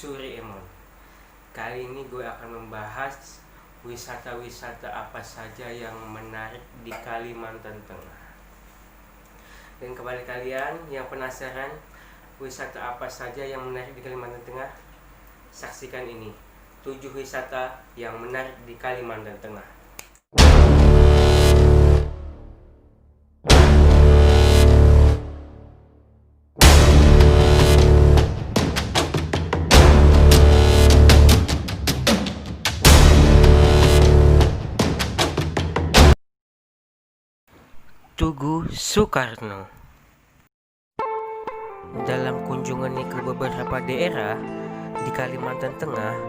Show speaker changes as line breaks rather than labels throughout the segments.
Suri Emon. Kali ini gue akan membahas wisata-wisata apa saja yang menarik di Kalimantan Tengah. Dan kepada kalian yang penasaran wisata apa saja yang menarik di Kalimantan Tengah, saksikan ini 7 wisata yang menarik di Kalimantan Tengah. Tugu Soekarno. Dalam kunjungannya ke beberapa daerah di Kalimantan Tengah,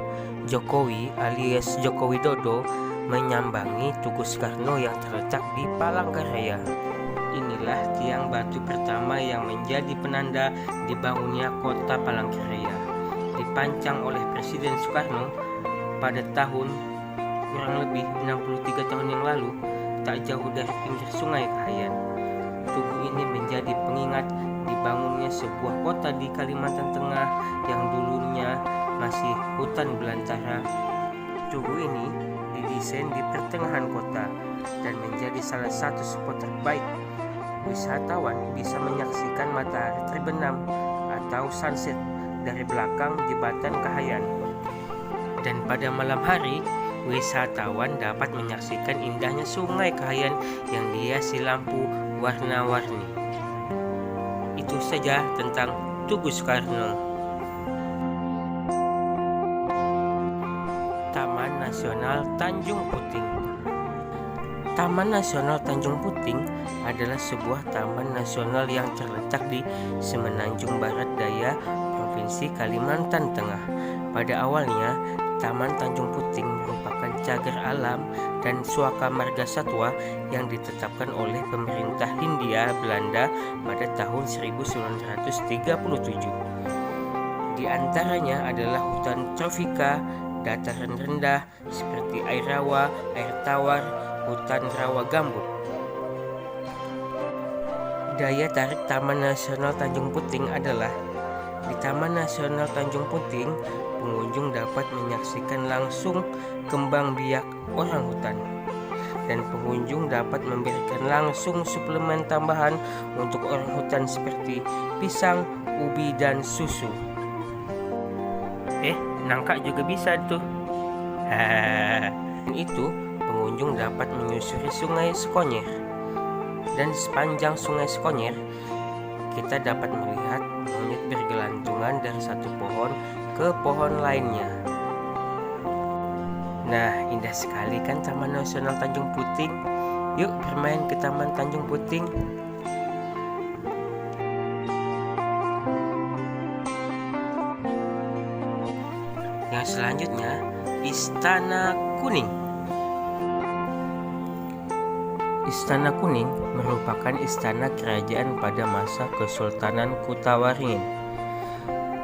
Jokowi alias Joko Widodo menyambangi Tugu Soekarno yang terletak di Palangkaraya. Inilah tiang batu pertama yang menjadi penanda dibangunnya kota Palangkaraya. Dipancang oleh Presiden Soekarno pada tahun kurang lebih 63 tahun yang lalu, tak jauh dari pinggir sungai Kahayan. Tugu ini menjadi pengingat dibangunnya sebuah kota di Kalimantan Tengah yang dulunya masih hutan belantara. Tugu ini didesain di pertengahan kota dan menjadi salah satu spot terbaik. Wisatawan bisa menyaksikan matahari terbenam atau sunset dari belakang jembatan Kahayan. Dan pada malam hari, wisatawan dapat menyaksikan indahnya sungai Kahayan yang dihiasi lampu warna-warni. Itu saja tentang Tugu Soekarno. Taman Nasional Tanjung Puting. Taman Nasional Tanjung Puting adalah sebuah taman nasional yang terletak di Semenanjung Barat Daya, Provinsi Kalimantan Tengah. Pada awalnya, Taman Tanjung Puting merupakan cagar alam dan suaka marga satwa yang ditetapkan oleh pemerintah Hindia Belanda pada tahun 1937. Di antaranya adalah hutan tropika, dataran rendah seperti air rawa, air tawar, hutan rawa gambut. Daya tarik Taman Nasional Tanjung Puting adalah di Taman Nasional Tanjung Puting, pengunjung dapat menyaksikan langsung kembang biak orangutan, dan pengunjung dapat memberikan langsung suplemen tambahan untuk orangutan seperti pisang, ubi, dan susu. Nangka juga bisa tuh. Itu pengunjung dapat menyusuri Sungai Sekonyer, dan sepanjang Sungai Sekonyer kita dapat melihat monyet bergelantungan dari satu pohon ke pohon lainnya. Nah, indah sekali kan Taman Nasional Tanjung Puting? Yuk bermain ke Taman Tanjung Puting. Yang selanjutnya, Istana Kuning. Istana Kuning merupakan istana kerajaan pada masa Kesultanan Kutawaringin.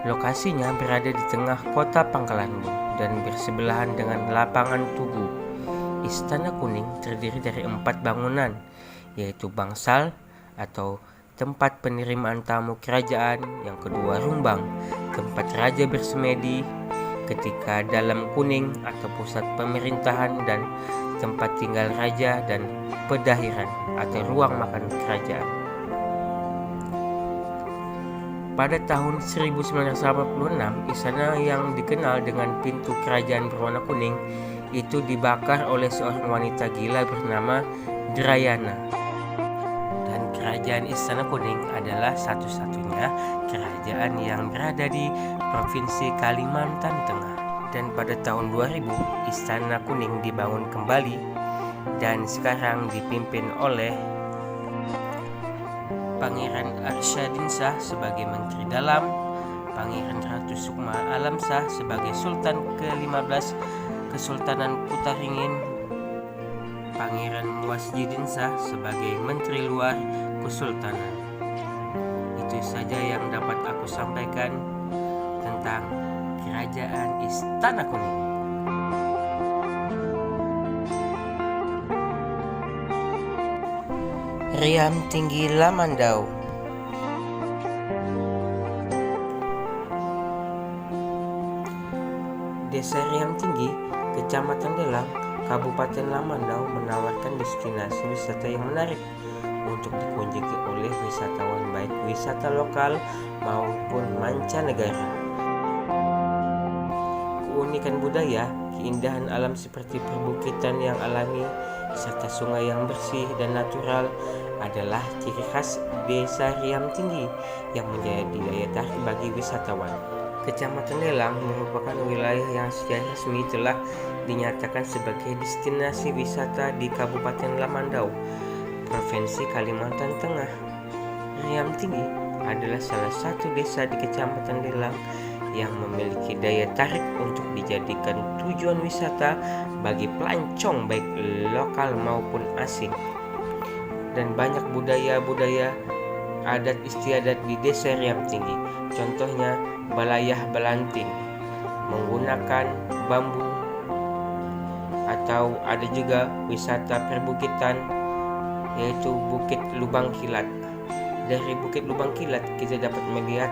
Lokasinya berada di tengah kota Pangkalanbun dan bersebelahan dengan lapangan Tugu. Istana Kuning terdiri dari 4 bangunan, yaitu bangsal atau tempat penerimaan tamu kerajaan, yang kedua rumbang, tempat raja bersemedi ketika dalam kuning atau pusat pemerintahan, dan tempat tinggal raja dan pedahiran atau ruang makan kerajaan. Pada tahun 1986, istana yang dikenal dengan pintu kerajaan berwarna kuning itu dibakar oleh seorang wanita gila bernama Drayana. Dan kerajaan Istana Kuning adalah satu-satunya kerajaan yang berada di Provinsi Kalimantan Tengah. Dan pada tahun 2000, Istana Kuning dibangun kembali dan sekarang dipimpin oleh Pangeran Arsyadinsyah sebagai Menteri Dalam, Pangeran Ratu Sukma Alamsyah sebagai Sultan ke-15 Kesultanan Kutaringin, Pangeran Muwazzidinsah sebagai Menteri Luar Kesultanan. Itu saja yang dapat aku sampaikan tentang Kerajaan Istana Kuning. Riam Tinggi Lamandau. Tinggi, Kecamatan Delang, Kabupaten Lamandau menawarkan destinasi wisata yang menarik untuk dikunjungi oleh wisatawan baik wisata lokal maupun mancanegara. Keunikan budaya, keindahan alam seperti perbukitan yang alami, serta sungai yang bersih dan natural adalah ciri khas Desa Riam Tinggi yang menjadi daya tarik bagi wisatawan. Kecamatan Delang merupakan wilayah yang secara resmi telah dinyatakan sebagai destinasi wisata di Kabupaten Lamandau, Provinsi Kalimantan Tengah. Riam Tinggi adalah salah satu desa di Kecamatan Delang yang memiliki daya tarik untuk dijadikan tujuan wisata bagi pelancong baik lokal maupun asing. Dan banyak budaya-budaya adat istiadat di Desa Riam Tinggi. Contohnya balayah belanting menggunakan bambu, atau ada juga wisata perbukitan yaitu Bukit Lubang Kilat. Dari Bukit Lubang Kilat kita dapat melihat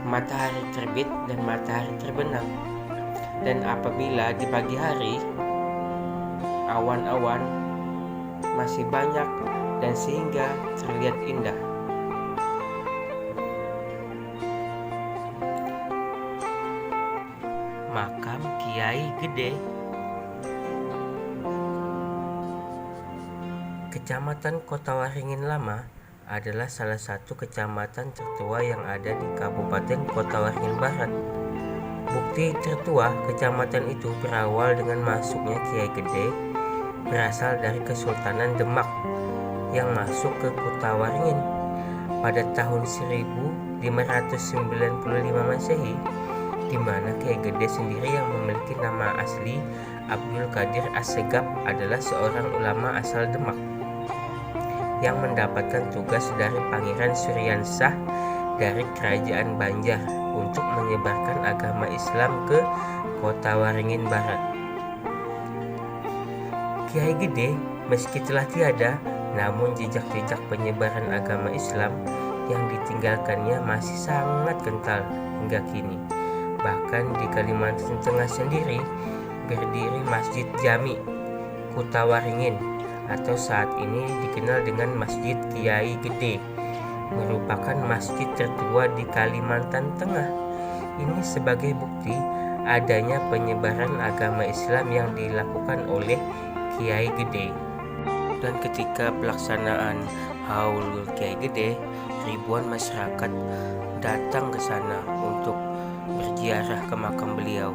matahari terbit dan matahari terbenam. Dan apabila di pagi hari awan-awan masih banyak dan sehingga terlihat indah. Makam Kiai Gede. Kecamatan Kota Waringin Lama adalah salah satu kecamatan tertua yang ada di Kabupaten Kota Waringin Barat. Bukti tertua kecamatan itu berawal dengan masuknya Kiai Gede berasal dari Kesultanan Demak yang masuk ke Kota Waringin pada tahun 1595 Masehi, di mana Kiai Gede sendiri yang memiliki nama asli Abdul Qadir Assegaf adalah seorang ulama asal Demak yang mendapatkan tugas dari Pangeran Suryansah dari Kerajaan Banjar untuk menyebarkan agama Islam ke Kota Waringin Barat. Kiai Gede meski telah tiada, namun jejak-jejak penyebaran agama Islam yang ditinggalkannya masih sangat kental hingga kini. Bahkan di Kalimantan Tengah sendiri berdiri Masjid Jami Kota Waringin atau saat ini dikenal dengan Masjid Kiai Gede, merupakan masjid tertua di Kalimantan Tengah. Ini sebagai bukti adanya penyebaran agama Islam yang dilakukan oleh Kiai Gede. Dan ketika pelaksanaan Haul Kiai Gede, ribuan masyarakat datang ke sana untuk berziarah ke makam beliau.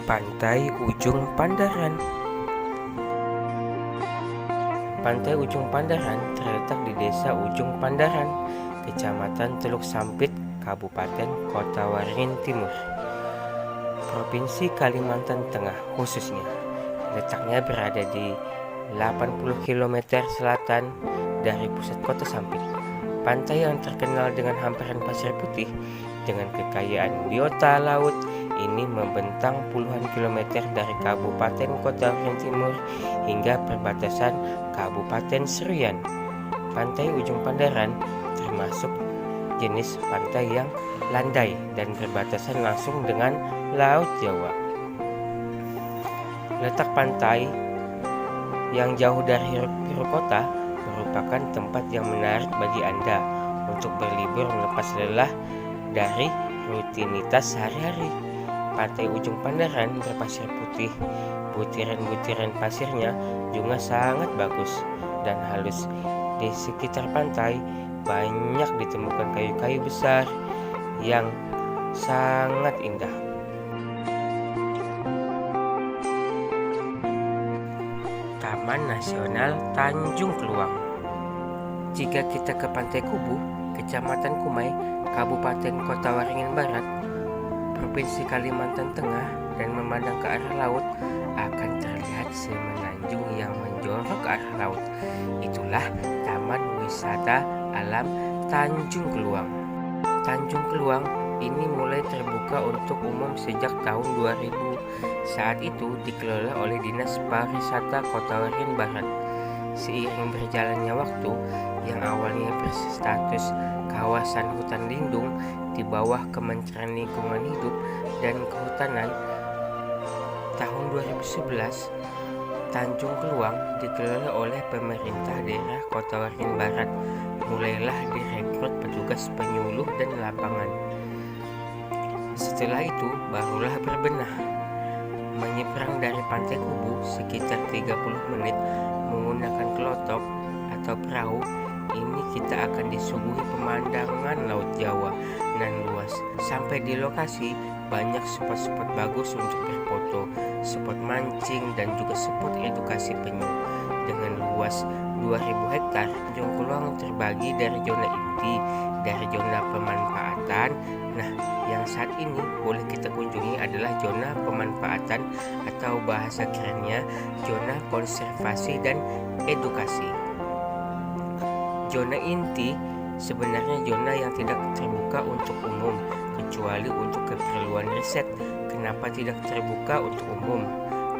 Pantai Ujung Pandaran. Pantai Ujung Pandaran terletak di Desa Ujung Pandaran, Kecamatan Teluk Sampit, Kabupaten Kota Waringin Timur, Provinsi Kalimantan Tengah khususnya. Letaknya berada di 80 km selatan dari pusat kota Sampit. Pantai yang terkenal dengan hamparan pasir putih dengan kekayaan biota laut ini membentang puluhan kilometer dari Kabupaten Kota Waringin Timur hingga perbatasan Kabupaten Seruyan. Pantai Ujung Pandaran termasuk jenis pantai yang landai dan berbatasan langsung dengan Laut Jawa. Letak pantai yang jauh dari hiruk-pikuk kota merupakan tempat yang menarik bagi Anda untuk berlibur melepas lelah dari rutinitas sehari-hari. Pantai Ujung Pandaran berpasir putih, butiran-butiran pasirnya juga sangat bagus dan halus. Di sekitar pantai banyak ditemukan kayu-kayu besar yang sangat indah. Taman Nasional Tanjung Kluang. Jika kita ke Pantai Kubu, Kecamatan Kumai, Kabupaten Kota Waringin Barat, Provinsi Kalimantan Tengah, dan memandang ke arah laut, akan terlihat semenanjung yang menjorok ke arah laut. Itulah Taman Wisata Alam Tanjung Kluang. Tanjung Kluang ini mulai terbuka untuk umum sejak tahun 2000. Saat itu dikelola oleh Dinas Pariwisata Kota Waringin Barat. Seiring berjalannya waktu, yang awalnya berstatus kawasan hutan lindung di bawah Kementerian Lingkungan Hidup dan Kehutanan, tahun 2011 Tanjung Keluang dikelola oleh pemerintah daerah Kota Waringin Barat. Mulailah direkrut petugas penyuluh dan lapangan. Setelah itu barulah berbenah. Menyeberang dari Pantai Kubu sekitar 30 menit menggunakan kelotok atau perahu. Ini kita akan disuguhi pemandangan Laut Jawa nan luas. Sampai di lokasi banyak spot-spot bagus untuk berfoto, spot mancing dan juga spot edukasi penyu. Dengan luas 2000 hektar, Tanjung Keluang terbagi dari zona inti, dari zona pemanfaatan. Nah, yang saat ini boleh kita kunjungi adalah zona pemanfaatan atau bahasa kerennya zona konservasi dan edukasi. Zona inti sebenarnya zona yang tidak terbuka untuk umum kecuali untuk keperluan riset. Kenapa tidak terbuka untuk umum?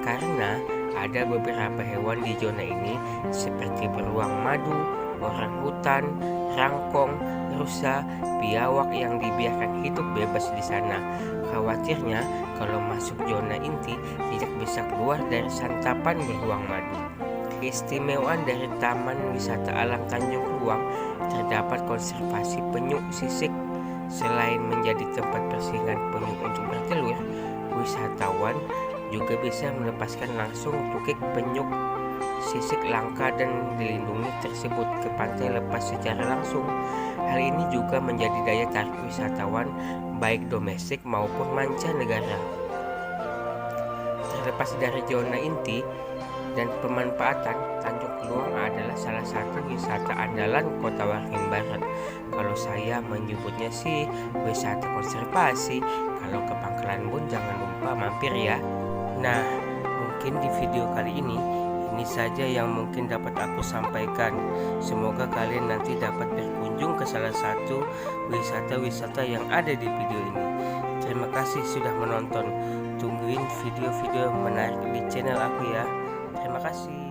Karena ada beberapa hewan di zona ini seperti beruang madu, orang hutan, rangkong, rusa, biawak yang dibiarkan hidup bebas di sana. Khawatirnya kalau masuk zona inti tidak bisa keluar dari santapan beruang madu. Keistimewaan dari Taman Wisata Alam Tanjung Keluang terdapat konservasi penyu sisik. Selain menjadi tempat persinggahan penyu untuk bertelur, wisatawan juga bisa melepaskan langsung tukik penyu sisik langka dan dilindungi tersebut ke pantai lepas secara langsung. Hal ini juga menjadi daya tarik wisatawan baik domestik maupun mancanegara. Terlepas dari zona inti dan pemanfaatan, Tanjung Keluang adalah salah satu wisata andalan Kota Waringin Barat. Kalau saya menyebutnya sih wisata konservasi. Kalau ke Pangkalan Bun jangan lupa mampir ya. Nah, mungkin di video kali ini saja yang mungkin dapat aku sampaikan. Semoga kalian nanti dapat berkunjung ke salah satu wisata-wisata yang ada di video ini. Terima kasih sudah menonton. Tungguin video-video menarik di channel aku ya. Terima kasih.